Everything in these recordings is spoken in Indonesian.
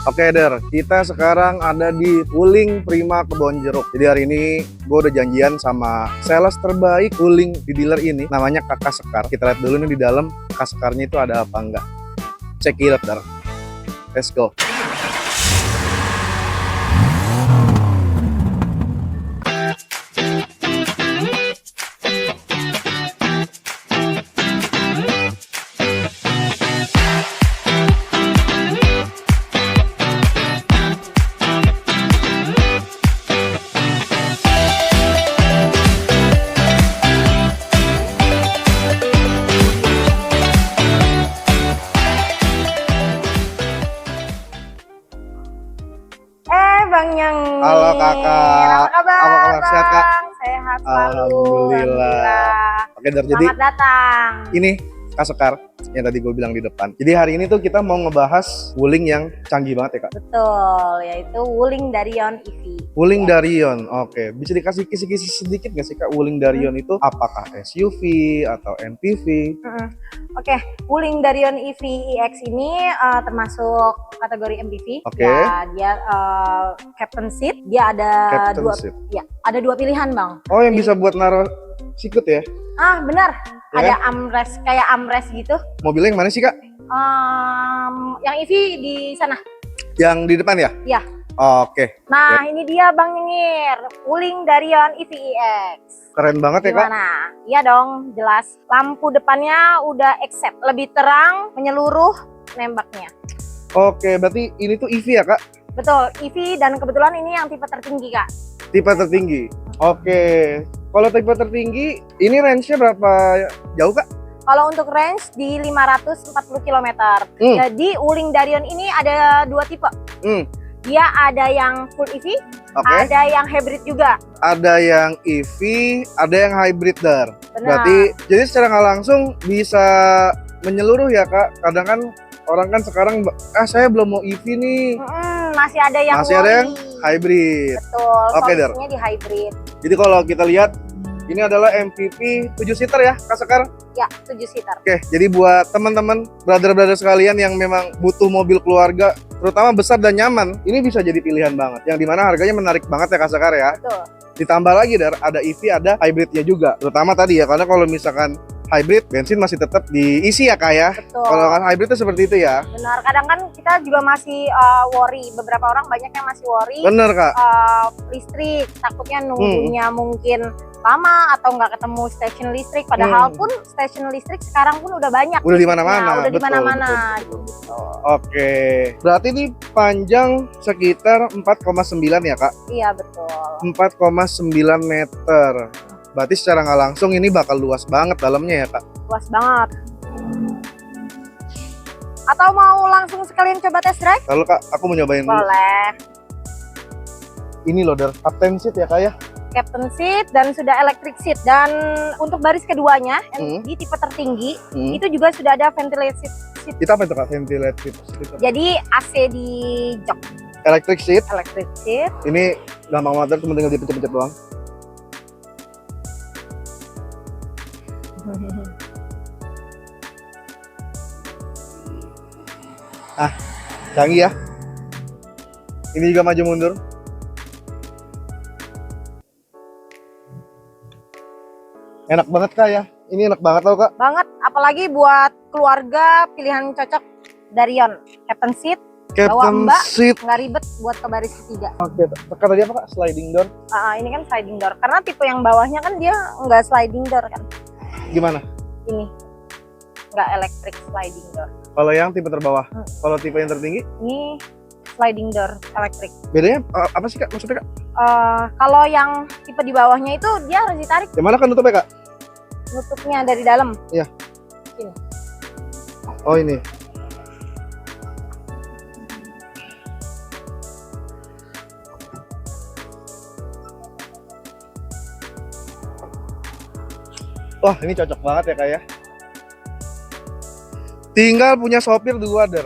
Oke Der, kita sekarang ada di Wuling Prima Kebonjeruk. Jadi hari ini gue udah janjian sama sales terbaik Wuling di dealer ini, namanya Kakak Sekar. Kita lihat dulu nih di dalam Kakak Sekarnya itu ada apa enggak. Check it out Der. Let's go. Bang Yang. Halo Kakak. Apa kabar? Apa kabar? Sehat Kak? Sehat selalu. Alhamdulillah. Oke Der, jadi Selamat datang. ini Kak Sekar yang tadi gue bilang di depan. Jadi hari ini tuh kita mau ngebahas Wuling yang canggih banget ya Kak. Betul, yaitu Wuling Darion EV. Wuling Darion, oke. Bisa dikasih kisi-kisi sedikit nggak sih Kak? Wuling Darion itu apakah SUV atau MPV? Oke, Wuling Darion EV EX ini termasuk kategori MPV. Oke. Ya, dia captain seat. Dia ada Captain seat. Ya, ada dua pilihan Bang. Oh, yang Jadi- bisa buat naruh sikut ya? Ah, benar. Ya Ada armrest, kayak armrest gitu. Mobilnya yang mana sih Kak? Yang EV di sana. Yang di depan ya? Ya. Oke, Nah, ini dia Bang Nyengir, Wuling Darion EV EX. keren banget ya Kak. Gimana? Iya dong, jelas. Lampu depannya udah accept, lebih terang, menyeluruh nembaknya. Oke, berarti ini tuh EV ya Kak? Betul, EV dan kebetulan ini yang tipe tertinggi Kak. Tipe tertinggi. Oke, kalau tipe tertinggi, ini range-nya berapa jauh Kak? Kalau untuk range di 540 km. Hmm. Jadi Wuling Darion ini ada dua tipe. Hmm, Dia ada yang full EV, oke. ada yang hybrid juga. Ada yang EV, ada yang hybrid Dar. Benar. Berarti, jadi secara nggak langsung bisa menyeluruh ya Kak. Kadang kan orang kan sekarang, saya belum mau EV nih. Masih ada yang Masih ada yang Wally. hybrid. Betul, Oke, Dar. solusinya di hybrid. Jadi kalau kita lihat, ini adalah MPV 7 seater ya Kak Sekar. Ya, 7 seater. Oke, jadi buat teman-teman, brother-brother sekalian yang memang butuh mobil keluarga, terutama besar dan nyaman, ini bisa jadi pilihan banget. Yang dimana harganya menarik banget ya Kak Sekar ya. Betul. Ditambah lagi Dar, ada EV, ada hybridnya juga. Terutama tadi ya, karena kalau misalkan hybrid, bensin masih tetap diisi ya Kak ya. Betul. Kalau kan hybrid itu seperti itu ya. Benar, kadang kan kita juga masih worry. Beberapa orang banyak yang masih worry Bener Kak. listrik, takutnya nunggunya mungkin lama atau nggak ketemu stasiun listrik. Padahal pun stasiun listrik sekarang pun udah banyak. Udah di listriknya, mana-mana. Udah di Betul, mana-mana. betul, Gitu. Oke, berarti ini panjang sekitar 4,9 ya Kak. Iya betul. 4,9 meter. Berarti secara nggak langsung ini bakal luas banget dalamnya ya Kak. Luas banget. Atau mau langsung sekalian coba test drive? Lalu Kak, aku mau nyobain dulu. Boleh. Ini loh Dar, captain seat ya Kak ya. Captain seat dan sudah electric seat. Dan untuk baris keduanya yang di tipe tertinggi itu juga sudah ada ventilation seat. Kita apa itu Kak? Ventilated seat. Jadi AC di jok, Electric seat. electric seat. Ini gampang banget, cuma tinggal dipencet-pencet doang. Canggih ya. Ini juga maju mundur. Enak banget Kak ya. Ini enak banget tau Kak. Banget, apalagi buat keluarga pilihan cocok Darion. Captain seat, bawa Captain mbak, seat. nggak ribet buat ke baris ketiga. Oke, Kak tadi apa Kak? Sliding door. Ini kan sliding door, karena tipe yang bawahnya kan dia nggak sliding door kan. Gimana? Ini nggak electric sliding door. Kalau yang tipe terbawah. Kalau tipe yang tertinggi, Ini sliding door electric. bedanya apa sih Kak? Maksudnya Kak? Kalau yang tipe di bawahnya itu dia harus ditarik Yang mana kan nutupnya Kak? nutupnya dari dalam. Iya. Sini. Oh ini. Wah ini cocok banget ya Kak ya. Tinggal punya sopir dua Der.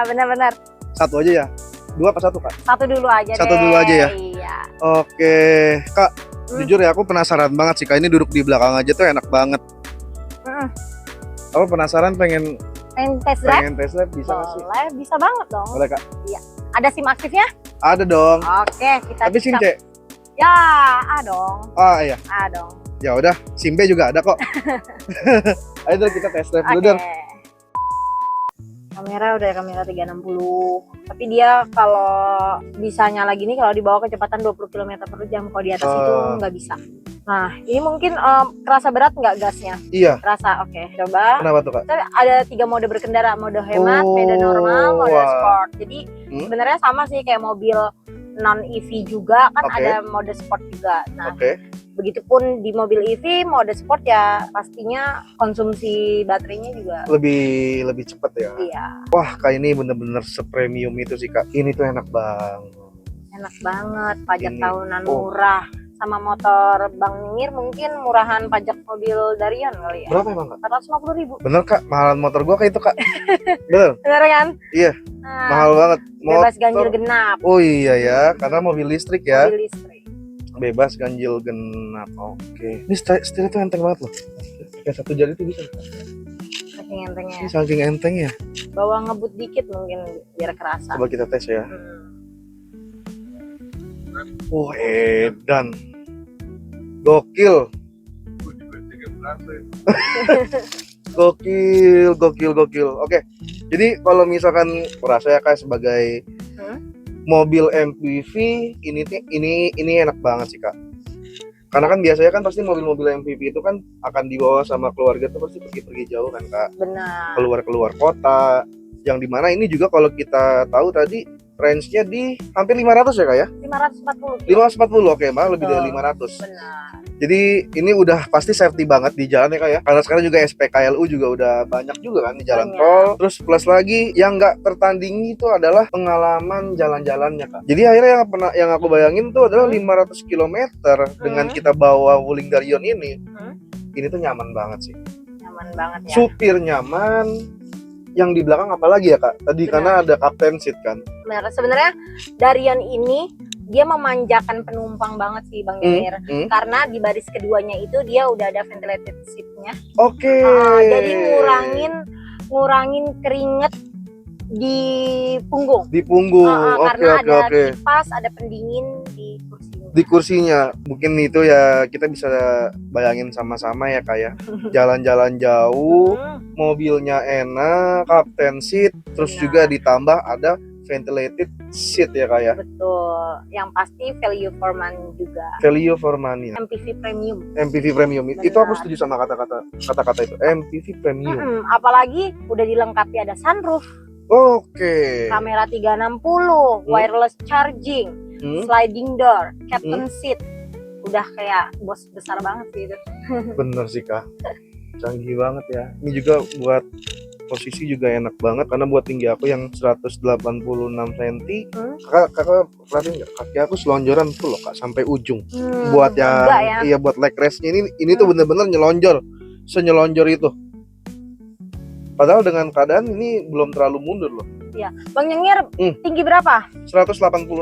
Benar-benar. Satu aja ya? Dua apa satu Kak? Satu dulu aja Satu deh. dulu aja ya? Iya. Oke Kak, jujur ya aku penasaran banget sih Kak. Ini duduk di belakang aja tuh enak banget. Aku penasaran pengen Pengen test drive? Pengen test drive bisa nggak sih? Boleh, bisa banget dong. Boleh Kak? Ada SIM aktifnya? Ada dong. Oke, kita Tapi SIM cek. C? Ya, dong. Ah iya. Dong. Ya udah, SIM B juga ada kok. Ayo Dar, kita test drive dulu Oke. Dar. Kamera udah kamera 360. Tapi dia kalau bisa nyala gini kalau di bawah kecepatan 20 km per jam, kalau di atas itu nggak bisa. Nah, ini mungkin kerasa berat nggak gasnya? Iya. Kerasa, oke. Coba. Kenapa tuh Kak? Kita ada 3 mode berkendara, mode hemat, mode normal, mode sport. Jadi sebenarnya sama sih kayak mobil non EV juga kan, Oke. ada mode sport juga. Nah, Oke. begitupun di mobil EV mode sport ya pastinya konsumsi baterainya juga. Lebih cepat ya. Iya, Wah, Kak ini bener-bener sepremium itu sih Kak. Ini tuh enak banget. enak banget, pajak Ini. tahunan murah. Sama motor Bang Ningir mungkin murahan pajak mobil Darian kali ya. Berapa emang Kak? 450.000. Bener Kak, mahalan motor gua kayak itu Kak. Bener, Bener kan? Iya. Nah, mahal banget. bebas ganjil genap. Oh iya ya, karena mobil listrik ya. Mobil listrik. Bebas ganjil genap. Oke. Ini setir itu enteng banget loh. Kayak 1 jari tuh bisa. Saking entengnya. Ini saking entengnya. Bawa ngebut dikit mungkin biar kerasa. Coba kita tes ya. Hmm. Oh, edan. Gokil. Gokil. Oke. Jadi kalau misalkan merasa ya Kak sebagai mobil MPV ini enak banget sih Kak. Karena kan biasanya kan pasti mobil-mobil MPV itu kan akan dibawa sama keluarga tuh pasti pergi-pergi jauh kan Kak. Benar. Keluar kota. Yang dimana ini juga kalau kita tahu tadi range-nya di hampir 500 ya Kak ya? 540. 540, oke, malah lebih dari 500. Benar. Jadi ini udah pasti safety banget di jalan ya Kak ya. Karena sekarang juga SPKLU juga udah banyak juga kan di jalan Banyak. tol. Terus plus lagi yang nggak tertandingi itu adalah pengalaman jalan-jalannya Kak. Jadi akhirnya yang aku bayangin tuh adalah 500 km dengan kita bawa Wuling Darion ini. Ini tuh nyaman banget sih. Nyaman banget ya. Supir nyaman. Yang di belakang apalagi ya Kak? Tadi Benar. karena ada captain seat kan. Benar. Sebenarnya Darian ini dia memanjakan penumpang banget sih Bang Ningir. Karena di baris keduanya itu dia udah ada ventilated seat-nya. Oke. Jadi ngurangin keringet di punggung. Di punggung. Karena ada Oke. kipas, ada pendingin di kursinya. Di kursinya. Mungkin itu ya kita bisa bayangin sama-sama ya Kak ya. Jalan-jalan jauh, mobilnya enak, captain seat, terus Benar. juga ditambah ada ventilated seat ya Kak ya. Betul. Yang pasti value for money juga. Value for money. MPV premium. MPV premium. Itu Benar. aku setuju sama kata-kata itu. MPV premium. Apalagi udah dilengkapi ada sunroof, Oke. kamera 360, wireless charging, sliding door, captain seat. Udah kayak bos besar banget sih itu. Bener sih Kak. Canggih banget ya. Ini juga buat posisi juga enak banget karena buat tinggi aku yang 186 cm. Kakak perhatiin nggak? Kaki aku selonjoran tuh loh Kak sampai ujung. Buat yang enggak ya. iya buat leg race-nya ini tuh bener-bener nyelonjor. Senyelonjor itu. Padahal dengan keadaan ini belum terlalu mundur loh. Iya. Bang Nyengir tinggi berapa? 186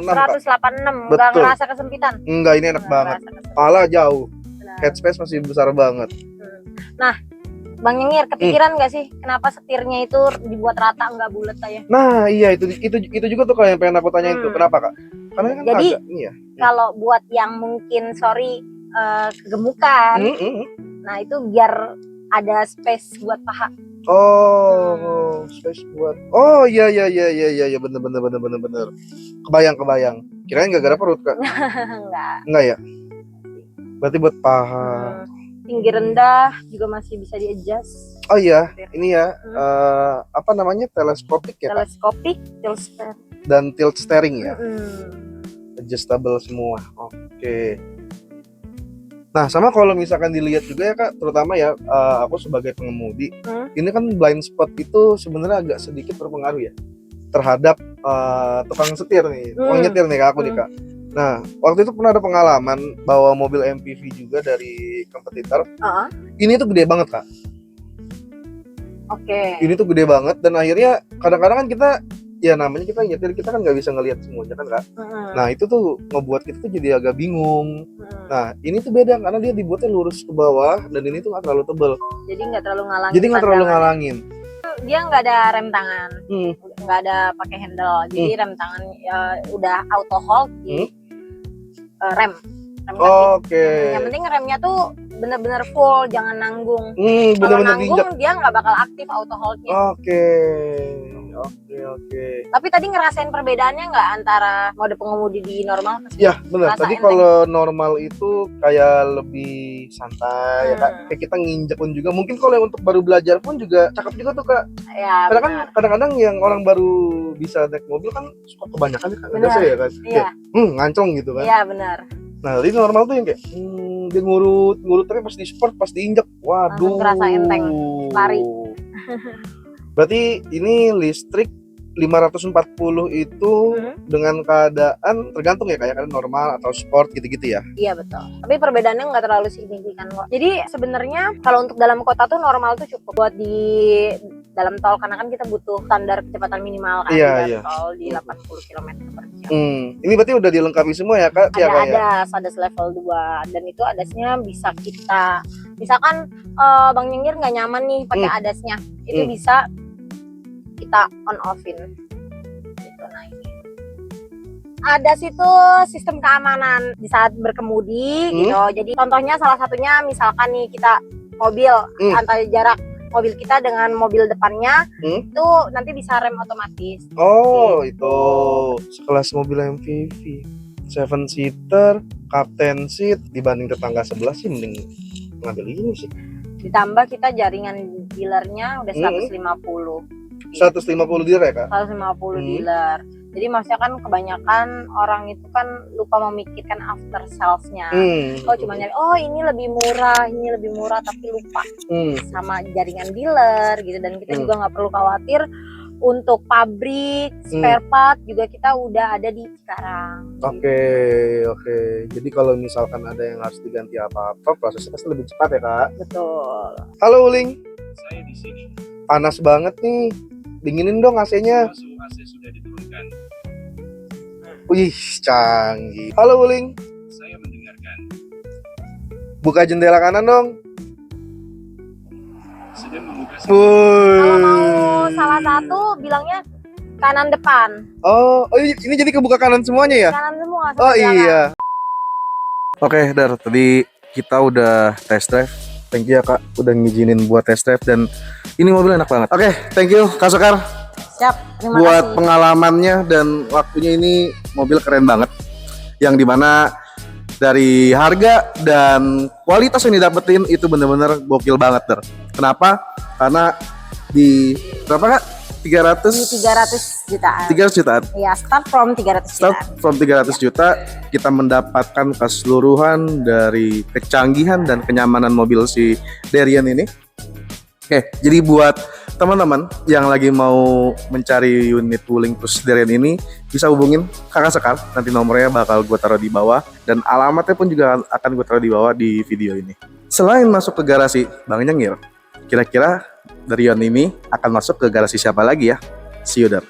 Kak. 186. Enggak Betul. ngerasa kesempitan. Enggak, ini enak banget. Ngerasa kesempitan. Pala jauh. Benar. Headspace masih besar banget. Nah, Bang Nyengir kepikiran nggak sih kenapa setirnya itu dibuat rata nggak bulat aja? Nah, iya itu juga tuh kalau yang pengen aku tanya itu. Kenapa Kak? Karena kan Jadi, agak ini ya. Kalau buat yang mungkin kegemukan, nah itu biar ada space buat paha. Oh, space buat. Oh, iya bener. Kebayang. Kirain gara-gara perut Kak. Enggak ya? Berarti buat paha. Tinggi rendah juga masih bisa di-adjust. Oh iya, ini ya apa namanya? Teleskopik ya Kak? Teleskopik, tilt steering. Dan tilt steering ya. Adjustable semua. Oke. Nah, sama kalau misalkan dilihat juga ya Kak, terutama ya aku sebagai pengemudi, ini kan blind spot itu sebenarnya agak sedikit berpengaruh ya terhadap tukang setir nih, tukang nyetir nih Kak aku nih Kak. Nah, waktu itu pernah ada pengalaman bawa mobil MPV juga dari kompetitor. Ini tuh gede banget Kak. Oke. Ini tuh gede banget dan akhirnya kadang-kadang kan kita ya namanya kita nyetir kita kan nggak bisa ngelihat semuanya kan Kak. Nah itu tuh ngebuat kita tuh jadi agak bingung. Nah ini tuh beda karena dia dibuatnya lurus ke bawah dan ini tuh nggak terlalu tebel. Jadi nggak terlalu ngalangin. Jadi nggak terlalu ngalangin. dia nggak ada rem tangan, Hmm. nggak ada pakai handle. Jadi rem tangan udah auto hold di rem kaki. Oke. Yang penting remnya tuh bener-bener full, jangan nanggung. Kalau Bener-bener nanggung diinjak. dia nggak bakal aktif auto holdnya. Oke. Tapi tadi ngerasain perbedaannya nggak antara mode pengemudi di normal ke Ya bener, Rasa tadi enteng. kalau normal itu kayak lebih santai ya kak, kayak kita nginjek pun juga. Mungkin kalau yang untuk baru belajar pun juga cakep juga tuh kak. ya Karena kan benar. kadang-kadang yang orang baru bisa naik mobil kan suka kebanyakan ya kak, Bener. biasa ya kan. Iya, Ngancong gitu kan. iya benar. Nah ini normal tuh yang kayak dia ngurut tapi pas di sport, pas diinjek, waduh. Langsung kerasa enteng, lari. Berarti ini listrik 540 itu dengan keadaan tergantung ya kayak normal atau sport gitu-gitu ya. Iya betul. Tapi perbedaannya nggak terlalu signifikan kok. Jadi sebenarnya kalau untuk dalam kota tuh normal tuh cukup buat di dalam tol, karena kan kita butuh standar kecepatan minimal kan Iya, di dalam iya. tol di 80 km per jam. Ini berarti udah dilengkapi semua ya kak? Ya, Kak, ya? Adas level 2, dan itu adasnya bisa kita, misalkan Bang Nyengir nggak nyaman nih pakai adasnya, itu bisa kita on offin gitu. Nah ini adas itu sistem keamanan di saat berkemudi gitu. Jadi contohnya salah satunya misalkan nih kita mobil antara jarak mobil kita dengan mobil depannya itu nanti bisa rem otomatis. Itu sekelas mobil MPV 7-seater, captain seat dibanding tetangga sebelah sih mending ngambil ini sih. Ditambah kita jaringan dealernya udah 150 dealer ya kak? 150 dealer. Jadi maksudnya kan kebanyakan orang itu kan lupa memikirkan after sales-nya. Cuma nyari ini lebih murah, tapi lupa sama jaringan dealer gitu. Dan kita juga nggak perlu khawatir untuk pabrik, spare part juga kita udah ada di sekarang. Oke. Jadi kalau misalkan ada yang harus diganti apa-apa, prosesnya pasti lebih cepat ya kak? Betul. Halo Uling, Saya di sini. panas banget nih, dinginin dong AC-nya. Suhu AC sudah diturunkan. Wih, canggih. Halo Uling, Saya mendengarkan. buka jendela kanan dong. Sedang membuka. Kalau mau salah satu bilangnya kanan depan. Ini jadi kebuka kanan semuanya ya? Kanan semua. Oh sama jalan. iya. Oke, Dar, tadi kita udah test drive. Thank you ya Kak, udah ngizinin buat test drive dan ini mobil enak banget. Oke, thank you Kak Sekar Siap, terima buat kasih. pengalamannya dan waktunya. Ini mobil keren banget. Yang dimana dari harga dan kualitas yang didapetin itu bener-bener gokil banget, Dar. Kenapa? Karena di berapa Kak? 300 Di 300 jutaan. 300 jutaan. Iya, start from 300 Start jutaan. from 300 juta kita mendapatkan keseluruhan dari kecanggihan dan kenyamanan mobil si Darrian ini. Oke, jadi buat teman-teman yang lagi mau mencari unit Wuling plus Darrian ini bisa hubungin Kakak Sekar. Nanti nomornya bakal gue taruh di bawah dan alamatnya pun juga akan gue taruh di bawah di video ini. Selain masuk ke garasi Bang Nyengir, kira-kira Darrian ini akan masuk ke garasi siapa lagi ya? See you there.